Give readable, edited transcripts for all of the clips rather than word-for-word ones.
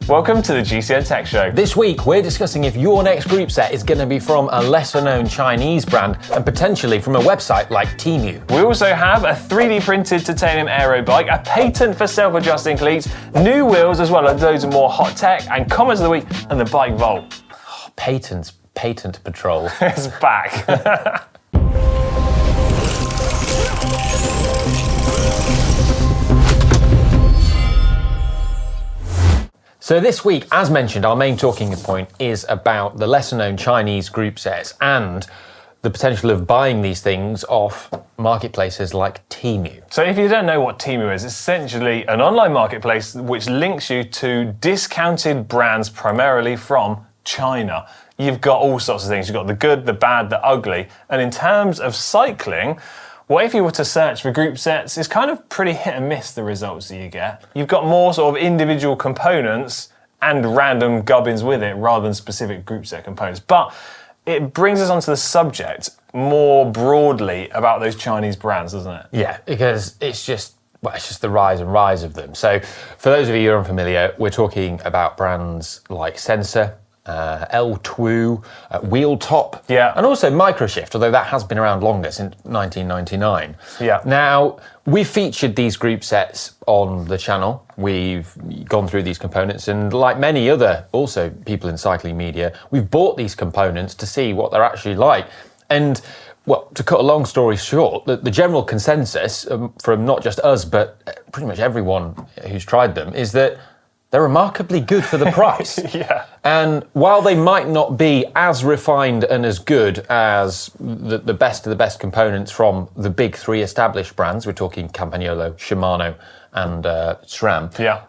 Welcome to the GCN Tech Show. This week, we're discussing if your next group set is going to be from a lesser-known Chinese brand and potentially from a website like Temu. We also have a 3D printed titanium aero bike, a patent for self-adjusting cleats, new wheels, as well as loads of more hot tech, and comments of the week, and the bike vault. Oh, patent patrol. It's back. So this week, as mentioned, our main talking point is about the lesser-known Chinese group sets and the potential of buying these things off marketplaces like Temu. So if you don't know what Temu is, it's essentially an online marketplace which links you to discounted brands primarily from China. You've got all sorts of things. You've got the good, the bad, the ugly. And in terms of cycling, well, if you were to search for group sets, it's kind of pretty hit and miss, the results that you get. You've got more sort of individual components and random gubbins with it rather than specific group set components. But it brings us onto the subject more broadly about those Chinese brands, doesn't it? Yeah, because it's just the rise and rise of them. So for those of you who are unfamiliar, we're talking about brands like Sensah, L-TWOO, Wheeltop, and also Microshift, although that has been around longer, since 1999. Yeah. Now, we've featured these group sets on the channel. We've gone through these components, and like many other also people in cycling media, we've bought these components to see what they're actually like. And well, to cut a long story short, the general consensus from not just us, but pretty much everyone who's tried them, is that they're remarkably good for the price. Yeah. And while they might not be as refined and as good as the best of the best components from the big three established brands, we're talking Campagnolo, Shimano, and SRAM. Yeah.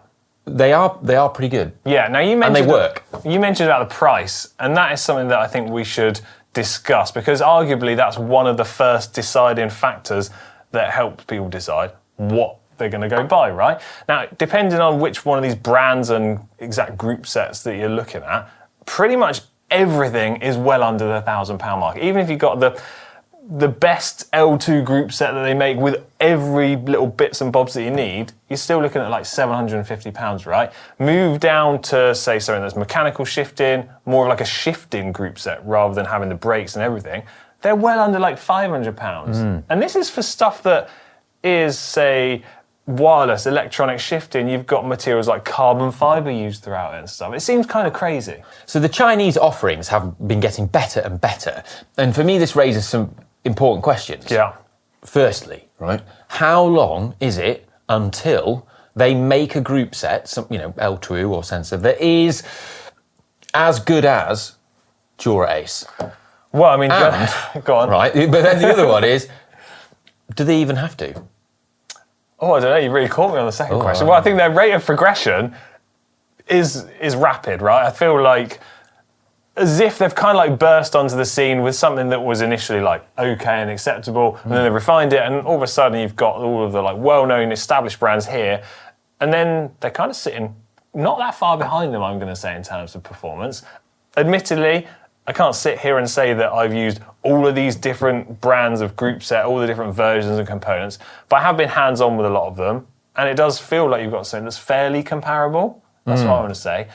They are pretty good. Yeah. Now you mentioned and they work. You mentioned about the price, and that is something that I think we should discuss because arguably that's one of the first deciding factors that helps people decide what they're going to go buy, right? Now, depending on which one of these brands and exact group sets that you're looking at, pretty much everything is well under the £1,000 mark. Even if you've got the best L-TWOO group set that they make with every little bits and bobs that you need, you're still looking at like £750, right? Move down to, say, something that's mechanical shifting, more of like a shifting group set rather than having the brakes and everything. They're well under like £500. And this is for stuff that is, say, wireless, electronic shifting. You've got materials like carbon fibre used throughout it and stuff. It seems kind of crazy. So the Chinese offerings have been getting better and better. And for me, this raises some important questions. Yeah. Firstly, right, how long is it until they make a group set, some, L-TWOO or Sensah, that is as good as Dura-Ace? Well, I mean, go on. Right, but then the other one is, do they even have to? Oh, I don't know. You really caught me on the second question. Well, I think their rate of progression is rapid, right? I feel like as if they've kind of like burst onto the scene with something that was initially like okay and acceptable, and then they refined it, and all of a sudden you've got all of the like well-known established brands here, and then they're kind of sitting not that far behind them, I'm going to say, in terms of performance. Admittedly, I can't sit here and say that I've used all of these different brands of group set, all the different versions and components, but I have been hands-on with a lot of them, and it does feel like you've got something that's fairly comparable. That's what I want to say.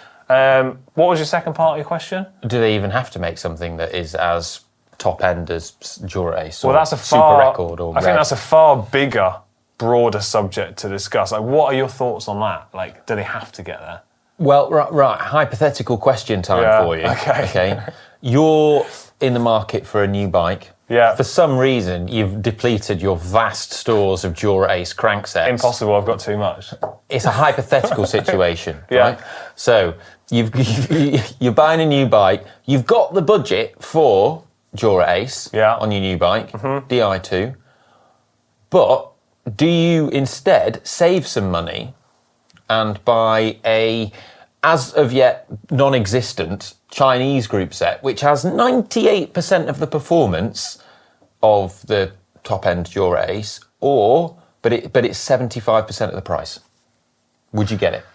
What was your second part of your question? Do they even have to make something that is as top-end as Dura-Ace or that's a Super Record or I think that's a far bigger, broader subject to discuss. Like, what are your thoughts on that? Like, do they have to get there? Well, right, hypothetical question time for you. Okay. You're in the market for a new bike. Yeah. For some reason, you've depleted your vast stores of Dura-Ace cranksets. Impossible, I've got too much. It's a hypothetical situation, Yeah. right? So you're buying a new bike. You've got the budget for Dura-Ace on your new bike, Di2. But do you instead save some money and buy a, as of yet, non-existent Chinese group set, which has 98% of the performance of the top-end Dura-Ace, but it's 75% of the price? Would you get it?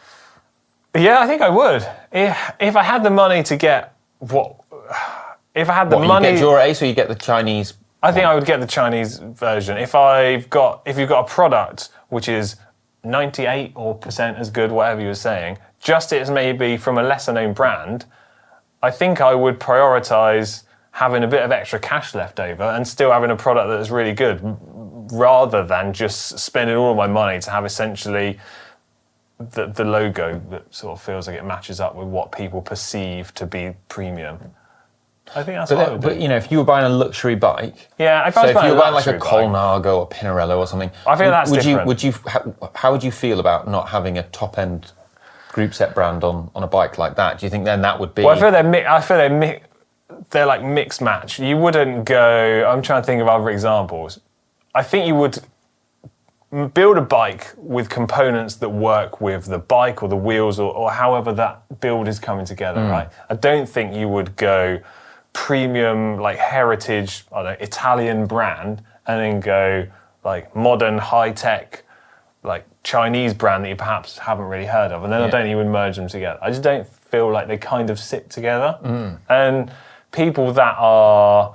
Yeah, I think I would. If I had the money to get if I had the money, you get Dura-Ace or you get the Chinese? I think I would get the Chinese version. If you've got a product which is 98% as good, whatever you were saying, just as maybe from a lesser known brand, I think I would prioritise having a bit of extra cash left over and still having a product that is really good, rather than just spending all of my money to have essentially the logo that sort of feels like it matches up with what people perceive to be premium. I think that's what I would do. But, you know, if you were buying a luxury bike... Yeah, if you were buying like a bike, Colnago or Pinarello or something... I think that's different. How would you feel about not having a top-end Groupset brand on a bike like that? Do you think then that would be... Well, I feel they're like mixed match. You wouldn't go... I'm trying to think of other examples. I think you would build a bike with components that work with the bike or the wheels or however that build is coming together, right? I don't think you would go premium, like heritage, I don't know, Italian brand, and then go like modern, high-tech, like Chinese brand that you perhaps haven't really heard of. And then I don't even merge them together. I just don't feel like they kind of sit together. And people that are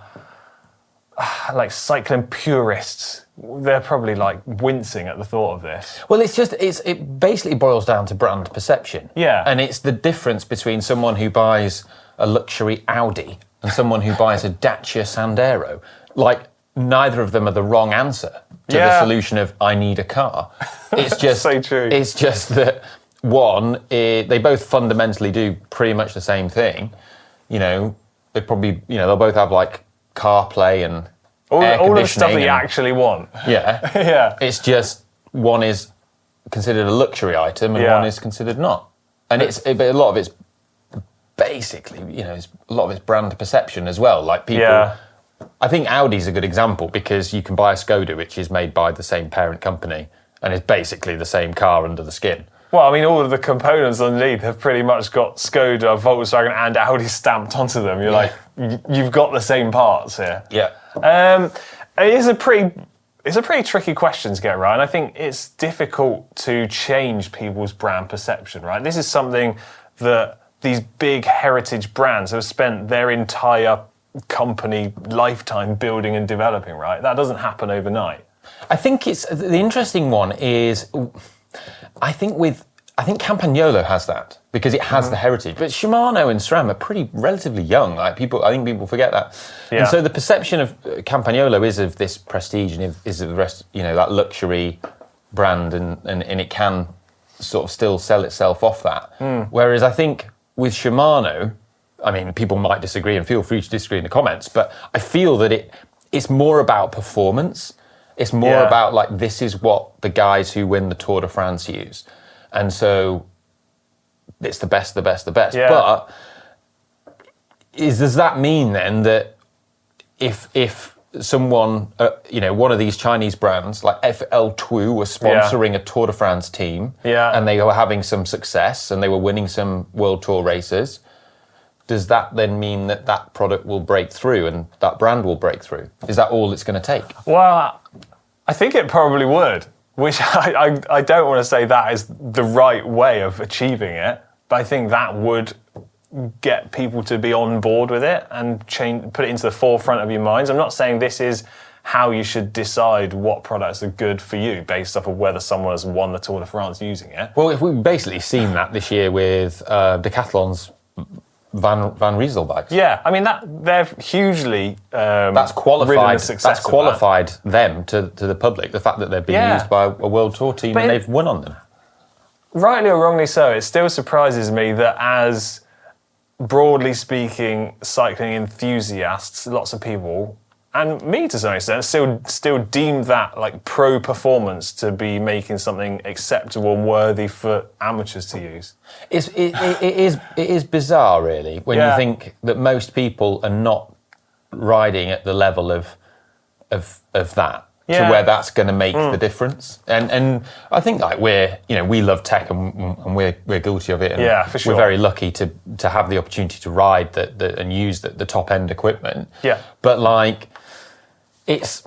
like cycling purists, they're probably like wincing at the thought of this. Well, it basically boils down to brand perception. Yeah. And it's the difference between someone who buys a luxury Audi and someone who buys a Dacia Sandero. Like, neither of them are the wrong answer to the solution of, I need a car. It's just so true. It's just that one, they both fundamentally do pretty much the same thing. You know, they probably, they'll both have like CarPlay and all of the stuff that you actually want. Yeah. Yeah. It's just one is considered a luxury item and one is considered not. And but a lot of it's basically, a lot of it's brand perception as well. Like people, I think Audi's a good example because you can buy a Skoda, which is made by the same parent company and is basically the same car under the skin. Well, I mean, all of the components underneath have pretty much got Skoda, Volkswagen and Audi stamped onto them. You're like, you've got the same parts here. Yeah. It's a pretty tricky question to get right, and I think it's difficult to change people's brand perception, right? This is something that these big heritage brands have spent their entire company lifetime building and developing, right? That doesn't happen overnight. I think the interesting one is, I think Campagnolo has that because it has the heritage, but Shimano and SRAM are pretty relatively young. Like I think people forget that. Yeah. And so the perception of Campagnolo is of this prestige and is of the rest, that luxury brand, and it can sort of still sell itself off that. Whereas I think with Shimano, I mean, people might disagree and feel free to disagree in the comments, but I feel that it's more about performance. It's more about like, this is what the guys who win the Tour de France use. And so it's the best. Yeah. But does that mean then that if someone, one of these Chinese brands like L-TWOO were sponsoring a Tour de France team and they were having some success and they were winning some World Tour races, does that then mean that product will break through and that brand will break through? Is that all it's going to take? Well, I think it probably would. Which I don't want to say that is the right way of achieving it, but I think that would get people to be on board with it and put it into the forefront of your minds. I'm not saying this is how you should decide what products are good for you based off of whether someone has won the Tour de France using it. Well, we've basically seen that this year with Decathlon's Van Riesel bikes. Yeah, I mean they're hugely that's qualified. That's qualified them to the public. The fact that they're being used by a world tour team and they've won on them. Rightly or wrongly so, it still surprises me that as broadly speaking cycling enthusiasts, lots of people, and me to some extent, still deem that like pro performance to be making something acceptable and worthy for amateurs to use. It is bizarre, really, when you think that most people are not riding at the level of that to where that's going to make the difference. And I think like we love tech and we're guilty of it. And for sure. We're very lucky to have the opportunity to ride and use the top end equipment. Yeah. But like, it's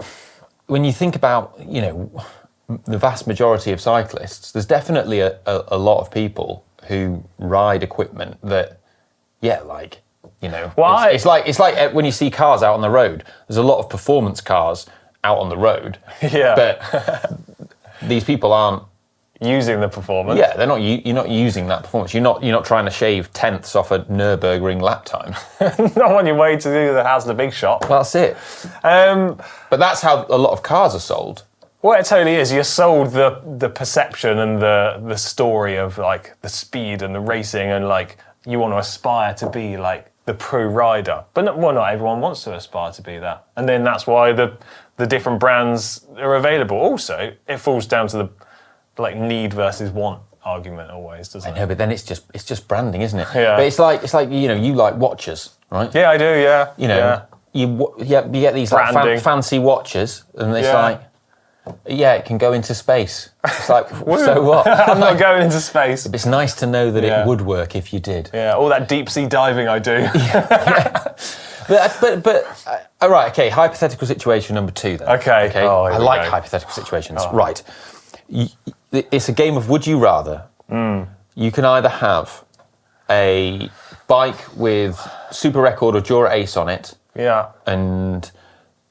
when you think about the vast majority of cyclists, there's definitely a lot of people who ride equipment that it's like when you see cars out on the road, there's a lot of performance cars out on the road, but these people aren't using the performance. Yeah, you're not using that performance. You're not trying to shave tenths off a Nürburgring lap time. Not on your way to do the Hasler Big Shot. Well, that's it. But that's how a lot of cars are sold. Well, it totally is. You're sold the perception and the story of like the speed and the racing, and like you want to aspire to be like the pro rider. But not everyone wants to aspire to be that. And then that's why the different brands are available. Also, it falls down to the like need versus want argument always, doesn't it? I know, but then it's just branding, isn't it? Yeah. But it's like you like watches, right? Yeah, I do. Yeah. You get these like fancy watches, and it's like, it can go into space. It's like, so what? I'm not going into space. It's nice to know that it would work if you did. Yeah, all that deep sea diving I do. But all right, okay. Hypothetical situation number 2 then. Okay. Oh, I like hypothetical situations. Oh. Right. It's a game of would you rather. You can either have a bike with Super Record or Jura Ace on it. Yeah. And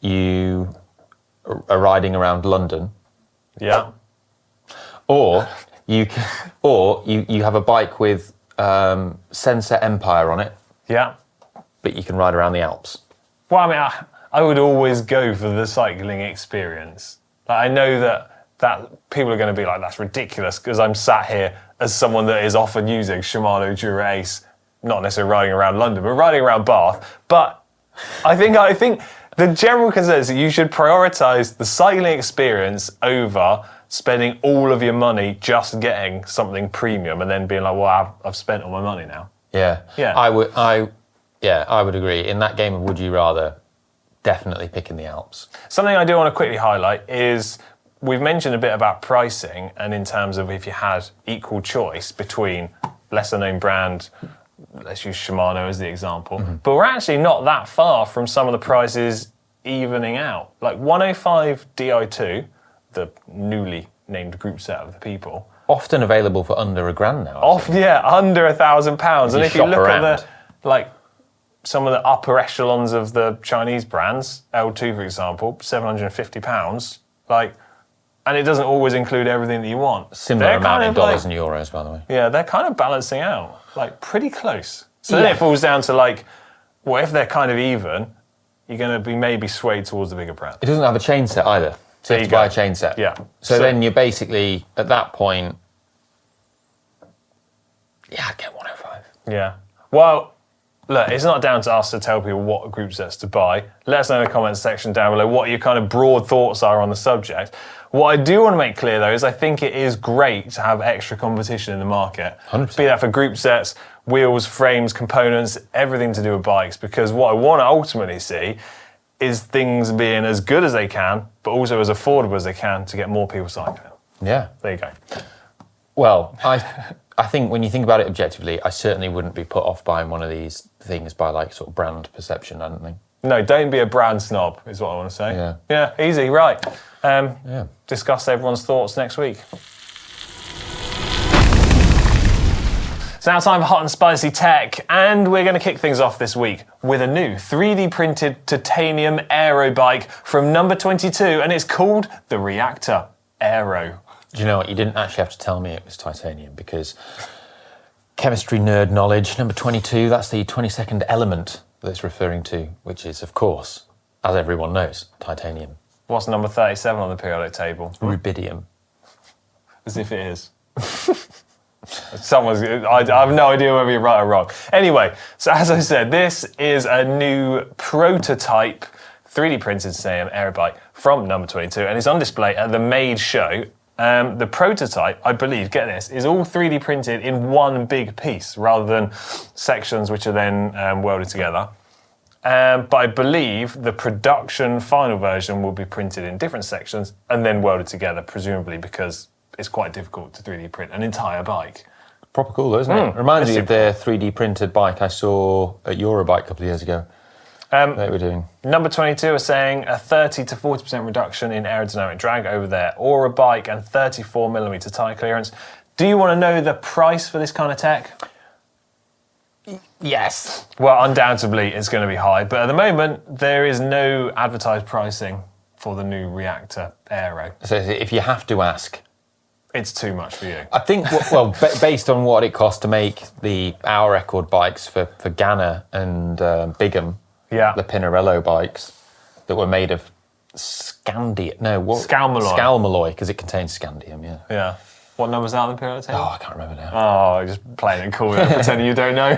you are riding around London. Yeah. Or you have a bike with Sensah Empire on it. Yeah. But you can ride around the Alps. Well, I mean, I would always go for the cycling experience. Like, I know that people are going to be like, that's ridiculous, because I'm sat here as someone that is often using Shimano Jura Ace, not necessarily riding around London, but riding around Bath. But I think the general consensus is that you should prioritise the cycling experience over spending all of your money just getting something premium and then being like, well, I've spent all my money now. Yeah. I would agree. In that game of would you rather, definitely picking the Alps. Something I do want to quickly highlight is we've mentioned a bit about pricing, and in terms of if you had equal choice between lesser known brand, let's use Shimano as the example, but we're actually not that far from some of the prices evening out. Like 105 Di2, the newly named group set of the people. Often available for under £1,000 now. Under £1,000. And if you look around. at some of the upper echelons of the Chinese brands, L-TWOO for example, £750, and it doesn't always include everything that you want. Similar amount in dollars and euros, by the way. Yeah, they're kind of balancing out, pretty close. So then it falls down to if they're kind of even, you're going to be maybe swayed towards the bigger brand. It doesn't have a chain set either. So you have to buy a chain set. Yeah. So then you're basically, at that point, I'd get 105. Yeah. Well, look, it's not down to us to tell people what group sets to buy. Let us know in the comments section down below what your kind of broad thoughts are on the subject. What I do want to make clear, though, is I think it is great to have extra competition in the market. 100%. Be that for group sets, wheels, frames, components, everything to do with bikes. Because what I want to ultimately see is things being as good as they can, but also as affordable as they can to get more people cycling. Yeah. There you go. Well, I think when you think about it objectively, I certainly wouldn't be put off buying one of these things by sort of brand perception, I don't think. No, don't be a brand snob, is what I want to say. Yeah. Yeah, easy, right. Discuss everyone's thoughts next week. It's now time for Hot and Spicy Tech, and we're going to kick things off this week with a new 3D printed titanium aero bike from number 22, and it's called the Reactor Aero. Do you know what? You didn't actually have to tell me it was titanium, because chemistry nerd knowledge, number 22, that's the 22nd element that it's referring to, which is, of course, as everyone knows, titanium. What's number 37 on the periodic table? Rubidium. As if it is. I have no idea whether you're right or wrong. Anyway, so as I said, this is a new prototype 3D printed titanium aero bike from number 22, and it's on display at the Made show. The prototype, I believe, get this, is all 3D printed in one big piece rather than sections which are then welded together. But I believe the production final version will be printed in different sections and then welded together, presumably because it's quite difficult to 3D print an entire bike. Proper cool, though, isn't it? Reminds me of the 3D printed bike I saw at Eurobike a couple of years ago. They were doing. Number 22 are saying a 30 to 40% reduction in aerodynamic drag over their Aura bike and 34mm tyre clearance. Do you want to know the price for this kind of tech? Yes. Well, undoubtedly it's going to be high, but at the moment there is no advertised pricing for the new Reactor Aero. So if you have to ask, it's too much for you. I think, based on what it costs to make the hour record bikes for Ganna and Bigham, the Pinarello bikes that were made of Scandium. No, what? Scalmalloy, because it contains scandium, Yeah. What number's that on the periodic table? Oh, I can't remember now. Oh, just playing it cool, pretending you don't know.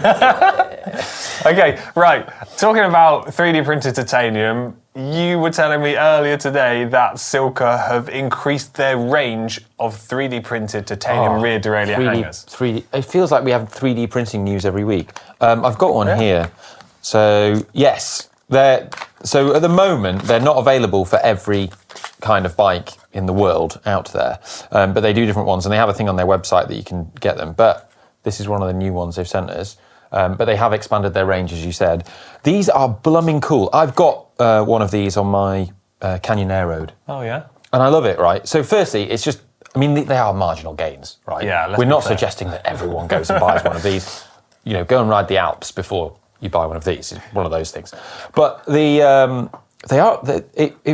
Okay, right. Talking about 3D printed titanium, you were telling me earlier today that Silca have increased their range of 3D printed titanium rear derailleur hangers. 3D. It feels like we have 3D printing news every week. I've got one here. So, yes. So at the moment, they're not available for every kind of bike in the world out there, but they do different ones, and they have a thing on their website that you can get them. But this is one of the new ones they've sent us. But they have expanded their range, as you said. These are blooming cool. I've got one of these on my Canyon Air Road. Oh, yeah? And I love it, right? So firstly, it's just, I mean, they are marginal gains, right? Yeah, we're not suggesting that everyone goes and buys one of these. You know, go and ride the Alps before you buy one of these. It's one of those things. But it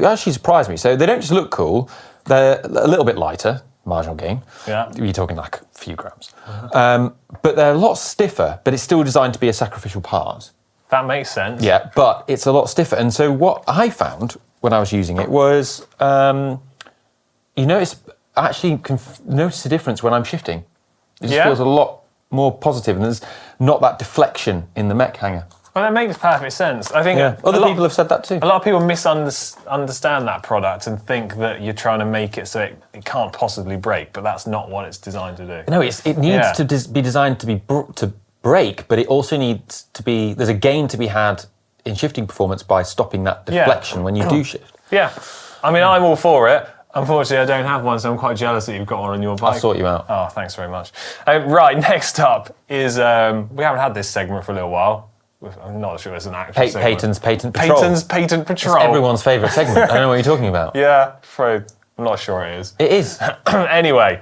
actually surprised me. So they don't just look cool, they're a little bit lighter, marginal gain. Yeah. You're talking like a few grams. But they're a lot stiffer, but it's still designed to be a sacrificial part. That makes sense. Yeah, but it's a lot stiffer. And so what I found when I was using it was, you notice the difference when I'm shifting. It just feels a lot more positive, and there's not that deflection in the mech hanger. Well, that makes perfect sense. I think other people have said that too. A lot of people misunderstand that product and think that you're trying to make it so it can't possibly break, but that's not what it's designed to do. No, it needs to be designed to break, but it also needs to be, there's a gain to be had in shifting performance by stopping that deflection when you do shift. Yeah. I mean, I'm all for it. Unfortunately, I don't have one, so I'm quite jealous that you've got one on your bike. I'll sort you out. Oh, thanks very much. Right, next up is, we haven't had this segment for a little while. I'm not sure it's an actual segment. Patent Patrol. Patent Patrol. It's everyone's favourite segment. I don't know what you're talking about. Yeah, I'm not sure it is. It is. Anyway,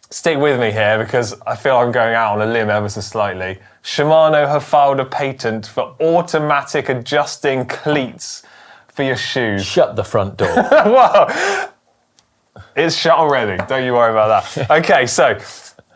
stick with me here because I feel I'm going out on a limb ever so slightly. Shimano have filed a patent for automatic adjusting cleats for your shoes. Shut the front door. Whoa. It's shut already. Don't you worry about that. Okay, so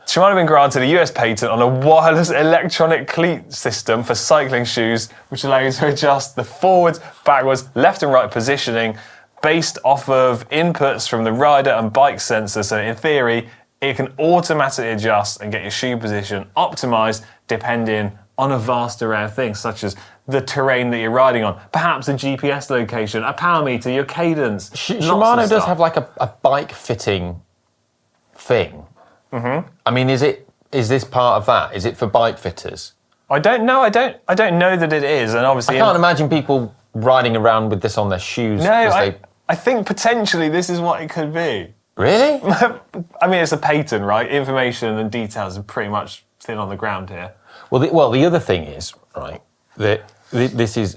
Shimano have been granted a US patent on a wireless electronic cleat system for cycling shoes, which allows you to adjust the forwards, backwards, left and right positioning based off of inputs from the rider and bike sensor. So in theory, it can automatically adjust and get your shoe position optimized depending on a vast array of things, such as the terrain that you're riding on, perhaps a GPS location, a power meter, your cadence. Shimano does have like a bike fitting thing. Mm-hmm. I mean, is this part of that? Is it for bike fitters? I don't know. I don't know that it is, and obviously I can't imagine people riding around with this on their shoes. No, I think potentially this is what it could be. Really? I mean, it's a patent, right? Information and details are pretty much thin on the ground here. Well, the other thing is, right, that this is,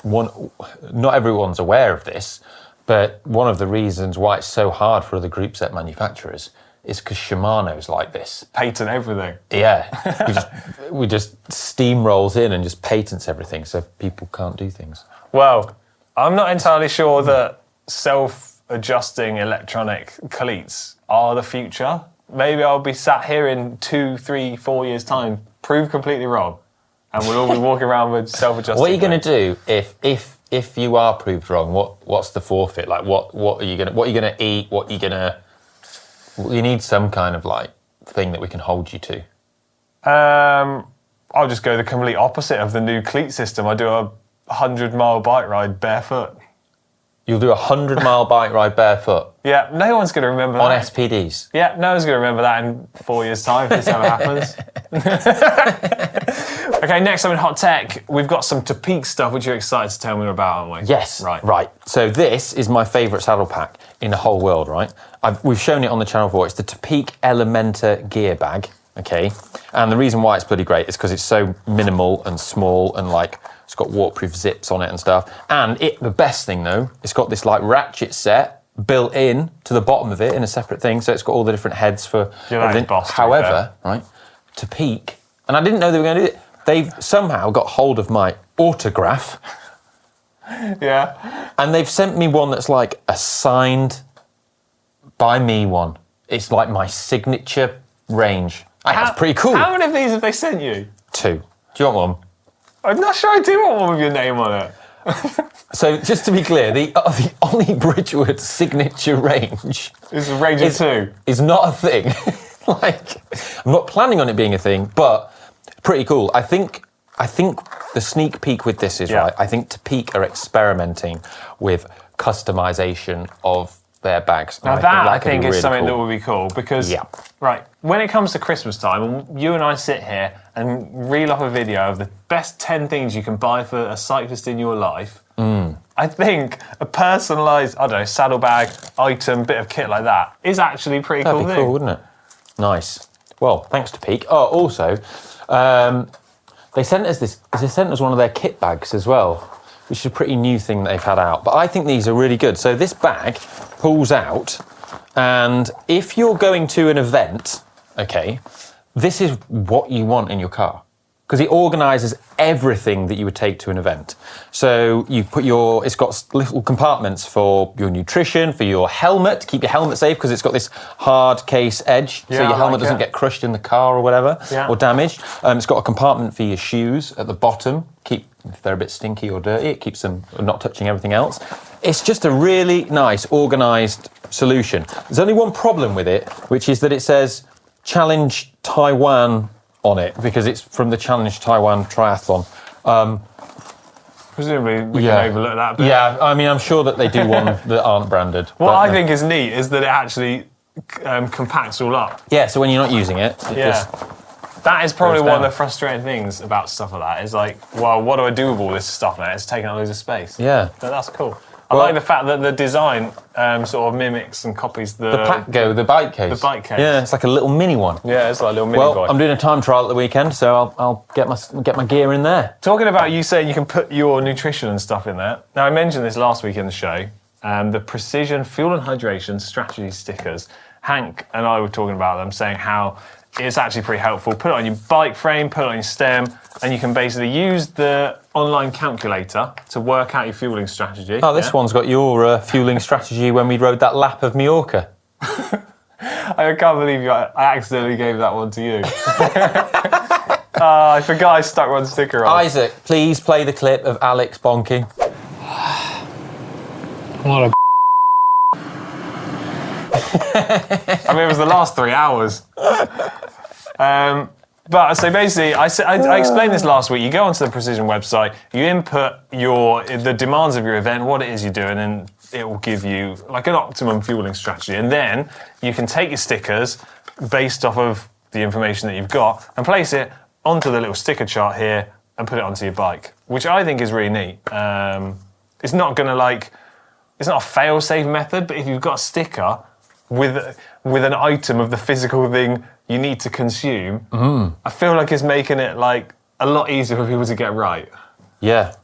not everyone's aware of this, but one of the reasons why it's so hard for other groupset manufacturers is because Shimano's like this. Patent everything. Yeah. we just steamrolls in and just patents everything so people can't do things. Well, I'm not entirely sure that self-adjusting electronic cleats are the future. Maybe I'll be sat here in 2, 3, 4 years' time, proved completely wrong, and we'll all be walking around with self-adjusting. What are you going to do if you are proved wrong? What's the forfeit? Like what are you going to eat? You need some kind of like thing that we can hold you to. I'll just go the complete opposite of the new cleat system. I do a 100-mile bike ride barefoot. You'll do a 100-mile bike ride barefoot? Yeah, no one's going to remember that. On SPDs? Yeah, no one's going to remember that in 4 years' time if this ever happens. Okay, next up in Hot Tech, we've got some Topeak stuff which you're excited to tell me about, aren't we? Yes, right. So this is my favourite saddle pack in the whole world, right? We've shown it on the channel before. It's the Topeak Elementa gear bag, okay? And the reason why it's bloody great is because it's so minimal and small and like it's got waterproof zips on it and stuff. And the best thing though, it's got this like ratchet set built in to the bottom of it in a separate thing. So it's got all the different heads for everything. However, right, Topeak, and I didn't know they were going to do it. They've somehow got hold of my autograph. Yeah. And they've sent me one that's like a signed by me one. It's like my signature range. That's pretty cool. How many of these have they sent you? 2. Do you want one? I'm not sure I do want one with your name on it. So just to be clear, the Ollie Bridgewood signature range is a range of 2. Is not a thing. Like, I'm not planning on it being a thing, but pretty cool. I think the sneak peek with this is right. I think Topeak are experimenting with customization of their bags. Now that I think is something that would be cool because, right, when it comes to Christmas time, and you and I sit here and reel off a video of the best 10 things you can buy for a cyclist in your life, I think a personalised, I don't know, saddlebag, item, bit of kit like that is actually a pretty cool thing. That'd be cool, wouldn't it? Nice. Well, thanks to Topeak. Oh, also, they sent us one of their kit bags as well, which is a pretty new thing that they've had out. But I think these are really good. So this bag pulls out, and if you're going to an event, okay, this is what you want in your car. Because it organises everything that you would take to an event. So you put it's got little compartments for your nutrition, for your helmet, to keep your helmet safe, because it's got this hard case edge, so your helmet doesn't get crushed in the car or whatever, or damaged. It's got a compartment for your shoes at the bottom, if they're a bit stinky or dirty, it keeps them not touching everything else. It's just a really nice, organised solution. There's only one problem with it, which is that it says Challenge Taiwan on it, because it's from the Challenge Taiwan Triathlon. Presumably we can overlook that bit. Yeah, I mean, I'm sure that they do one that aren't branded. What I think is neat is that it actually compacts all up. Yeah, so when you're not using it, just... That is probably one of the frustrating things about stuff like that. Is like, well, what do I do with all this stuff now? It's taking up loads of space. Yeah. But that's cool. I like the fact that the design sort of mimics and copies the Packgo, the bike case. The bike case. Yeah, it's like a little mini one. Yeah, it's like a little mini boy. Well, I'm doing a time trial at the weekend, so I'll get my gear in there. Talking about you saying you can put your nutrition and stuff in there. Now, I mentioned this last week in the show, the Precision Fuel and Hydration Strategy stickers. Hank and I were talking about them, saying how it's actually pretty helpful. Put it on your bike frame, put it on your stem, and you can basically use the online calculator to work out your fueling strategy. Oh, this one's got your fueling strategy when we rode that lap of Mallorca. I can't believe I accidentally gave that one to you. I forgot I stuck one sticker on. Isaac, please play the clip of Alex bonking. What a I mean, it was the last 3 hours. But so basically, I explained this last week. You go onto the Precision website, you input the demands of your event, what it is you're doing, and it will give you like an optimum fueling strategy. And then you can take your stickers based off of the information that you've got and place it onto the little sticker chart here and put it onto your bike, which I think is really neat. It's not it's not a fail-safe method, but if you've got a sticker with an item of the physical thing you need to consume, I feel like it's making it like a lot easier for people to get right. Yeah.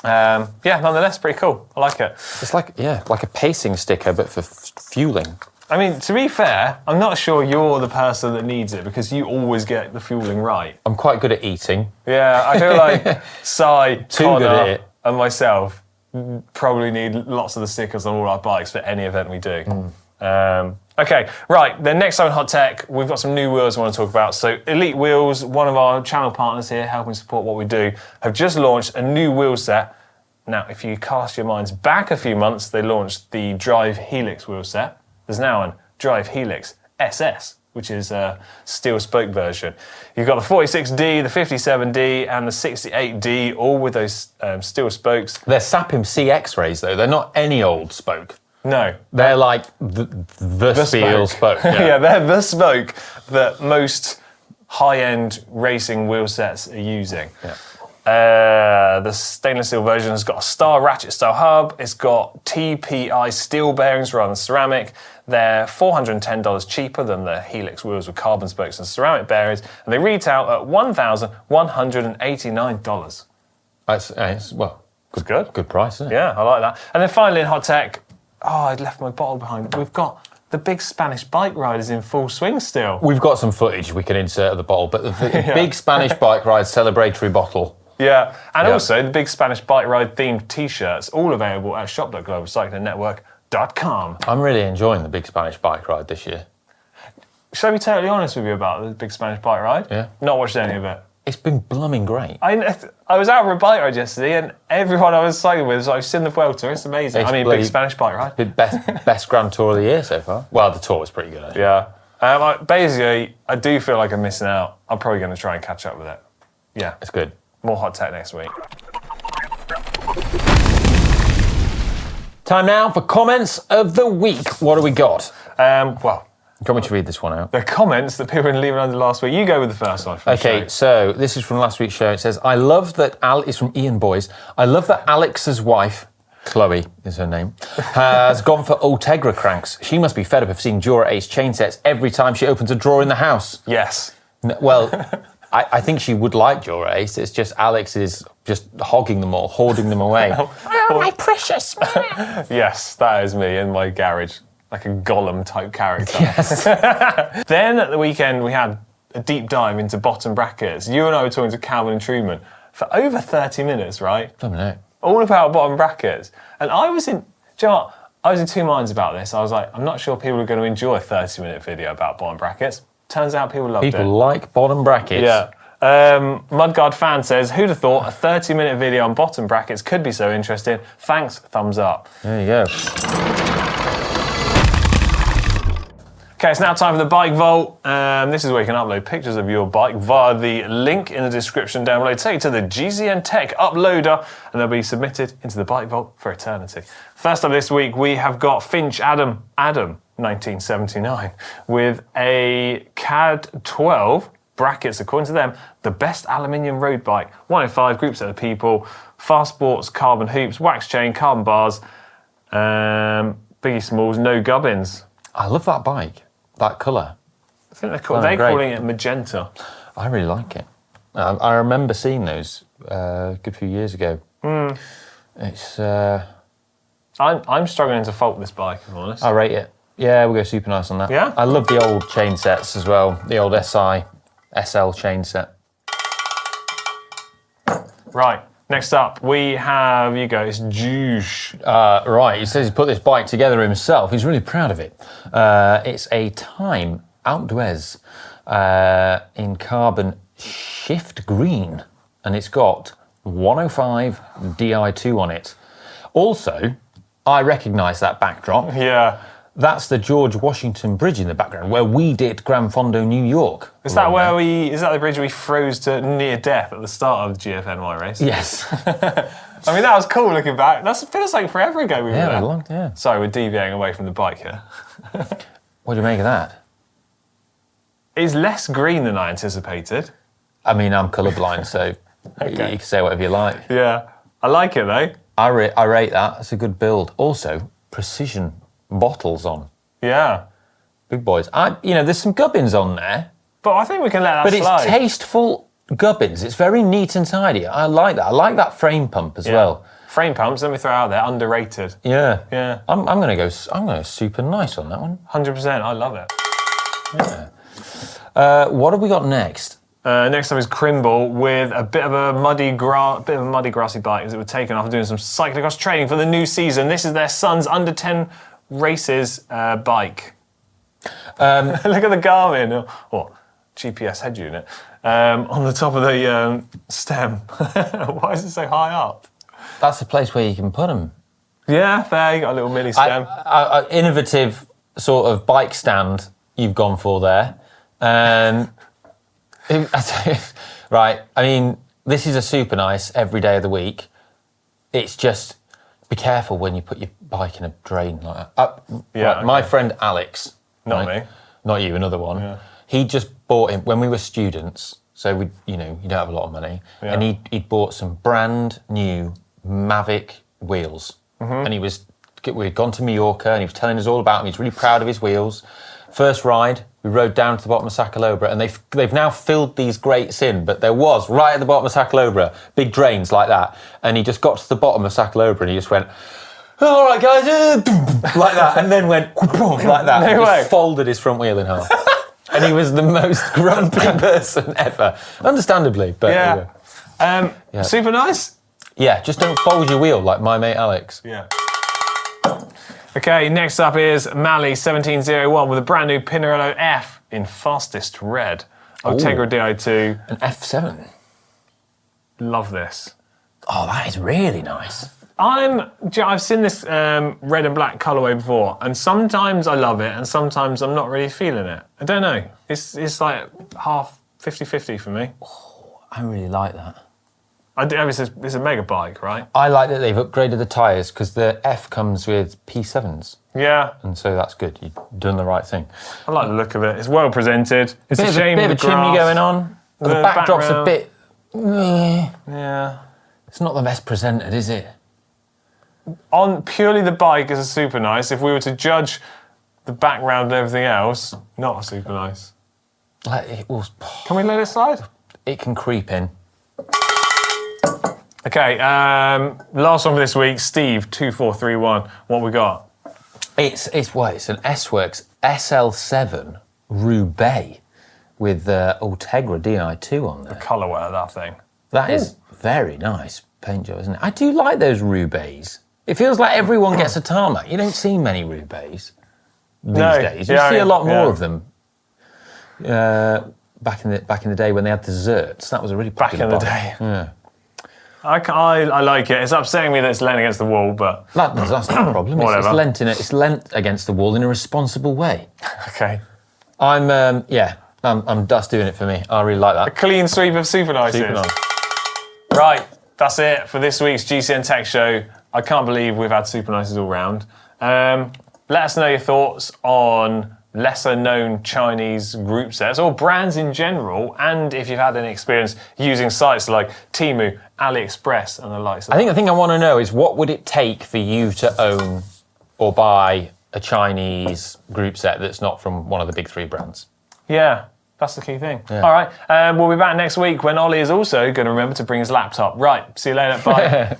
Nonetheless, pretty cool. I like it. It's like a pacing sticker, but for fueling. I mean, to be fair, I'm not sure you're the person that needs it because you always get the fueling right. I'm quite good at eating. Yeah, I feel like Si, Connor, it. and myself probably need lots of the stickers on all our bikes for any event we do. Okay, right, then next on Hot Tech, we've got some new wheels I want to talk about. So Elitewheels, one of our channel partners here, helping support what we do, have just launched a new wheel set. Now, if you cast your minds back a few months, they launched the Drive Helix wheel set. There's now a Drive Helix SS, which is a steel spoke version. You've got the 46D, the 57D, and the 68D, all with those steel spokes. They're Sapim CX-rays, though. They're not any old spoke. No. They're like the steel spoke. Yeah, they're the spoke that most high-end racing wheel sets are using. Yeah. The stainless steel version has got a star ratchet style hub. It's got TPI steel bearings rather than ceramic. They're $410 cheaper than the Helix wheels with carbon spokes and ceramic bearings, and they retail at $1,189. That's good. Good price, isn't it? Yeah, I like that. And then finally in Hot Tech, I'd left my bottle behind. We've got the big Spanish bike riders in full swing still. We've got some footage we can insert at the bottle, but the big Spanish bike ride celebratory bottle. Yeah, and also the big Spanish bike ride themed T-shirts, all available at shop.globalcyclingnetwork.com. I'm really enjoying the big Spanish bike ride this year. Should I be totally honest with you about the big Spanish bike ride? Yeah. Not watched any of it. It's been blooming great. I was out for a bike ride yesterday, and everyone I was cycling with was like, I've seen the Vuelta, it's amazing. Big Spanish bike ride. Best Grand Tour of the year so far. Well, the Tour was pretty good, actually. Yeah. Basically, I do feel like I'm missing out. I'm probably going to try and catch up with it. Yeah. It's good. More hot tech next week. Time now for comments of the week. What do we got? Well, do you want me to read this one out? The comments that people were leaving under last week. You go with the first one. Okay, so this is from last week's show. It says, I love that it's from Ian Boys. I love that Alex's wife, Chloe is her name, has gone for Ultegra cranks. She must be fed up of seeing Dura Ace chain sets every time she opens a drawer in the house. Yes. Well, I think she would like Dura Ace. It's just Alex is just hogging them all, hoarding them away. Oh, my precious. Yes, that is me in my garage. Like a Gollum type character. Yes. Then at the weekend we had a deep dive into bottom brackets. You and I were talking to Calvin and Truman for over 30 minutes, right? I don't know. All about bottom brackets. And I was in, do you know what? I was in two minds about this. I was like, I'm not sure people are going to enjoy a 30-minute video about bottom brackets. Turns out people loved it. People like bottom brackets. Yeah. Mudguard fan says, who'd have thought a 30-minute video on bottom brackets could be so interesting? Thanks, thumbs up. There you go. Okay, it's now time for the Bike Vault. This is where you can upload pictures of your bike via the link in the description down below. Take it to the GCN Tech uploader and they'll be submitted into the Bike Vault for eternity. First up this week, we have got Finch Adam 1979, with a CAD 12 brackets, according to them, the best aluminium road bike. 105 group set of people, fast sports, carbon hoops, wax chain, carbon bars, Biggie Smalls, no gubbins. I love that bike. That colour. I think they're calling it magenta. I really like it. I remember seeing those a good few years ago. It's. I'm struggling to fault this bike, if I'm honest. I rate it. Yeah, we'll go super nice on that. Yeah? I love the old chain sets as well. The old SL chain set. Right. Next up, we have, you go, it's Juge. Right, he says he put this bike together himself. He's really proud of it. It's a Time Outdoors in carbon shift green, and it's got 105 Di2 on it. Also, I recognise that backdrop. Yeah. That's the George Washington Bridge in the background, where we did Gran Fondo, New York. Is that the bridge we froze to near death at the start of the GFNY race? Yes. I mean, that was cool looking back. That feels like forever ago we were there. Yeah. Sorry, we're deviating away from the bike here. What do you make of that? It's less green than I anticipated. I mean, I'm colourblind, so you can say whatever you like. Yeah. I like it, though. I rate that. It's a good build. Also, precision bottles on. Yeah. Big boys. There's some gubbins on there. But I think we can let that slide. But it's tasteful gubbins. It's very neat and tidy. I like that. I like that frame pump as well. Frame pumps, let me throw out there, underrated. Yeah. Yeah. I'm gonna go super nice on that one. 100%, I love it. Yeah. What have we got next? Next up is Crimble with a bit of a muddy grassy bike as it was taken after doing some cyclocross training for the new season. This is their son's under 10 races bike. Look at the Garmin or GPS head unit on the top of the stem. Why is it so high up? That's the place where you can put them. Yeah, fair. You got a little mini stem. Innovative sort of bike stand you've gone for there. Right, I mean, this is a super nice every day of the week. It's just, be careful when you put your bike in a drain like that. My friend Alex. Not me. Not you, another one. Yeah. He just bought him, when we were students, so you don't have a lot of money, and he'd bought some brand new Mavic wheels. And we'd gone to Mallorca and he was telling us all about them. He's really proud of his wheels. First ride, we rode down to the bottom of Sacalobra, and they've now filled these grates in, but there was, right at the bottom of Sacalobra, big drains like that. And he just got to the bottom of Sacalobra and he just went, all right, guys, like that, and then went like that. No way. He folded his front wheel in half. And he was the most grumpy person ever. Understandably, but super nice. Yeah, just don't fold your wheel like my mate Alex. Yeah. Okay, next up is Mally 1701 with a brand new Pinarello F in fastest red. Ultegra Di2. An F7. Love this. Oh, that is really nice. I've seen this red and black colourway before, and sometimes I love it, and sometimes I'm not really feeling it. I don't know. It's like half 50-50 for me. Oh, I really like that. It's a mega bike, right? I like that they've upgraded the tyres because the F comes with P7s. Yeah. And so that's good. You've done the right thing. I like the look of it. It's well presented. It's a shame bit of a chimney going on. The backdrop's a bit... Yeah. It's not the best presented, is it? On purely the bike is a super nice. If we were to judge the background and everything else, not a super nice. Can we let it slide? It can creep in. Okay, last one for this week, Steve 2431. What we got? It's an S-Works SL7 Roubaix with Ultegra Di2 on there. The colourway of that thing. That is very nice paint job, isn't it? I do like those Roubaix. It feels like everyone gets a tarmac. You don't see many Roubaix these days. You see a lot more of them. Back in the day when they had desserts, that was a really popular Back in the day. Yeah. I like it. It's upsetting me that it's leaning against the wall, but that's not a problem. Whatever. It's lent against the wall in a responsible way. Okay. I'm that's doing it for me. I really like that. A clean sweep of super nices. Super nice. Right, that's it for this week's GCN Tech Show. I can't believe we've had super nices all round. Let us know your thoughts on lesser known Chinese group sets or brands in general, and if you've had any experience using sites like Temu, AliExpress and the likes. I think the thing I want to know is what would it take for you to own or buy a Chinese group set that's not from one of the big three brands? Yeah, that's the key thing. Yeah. All right, we'll be back next week when Ollie is also going to remember to bring his laptop. Right, see you later. Bye.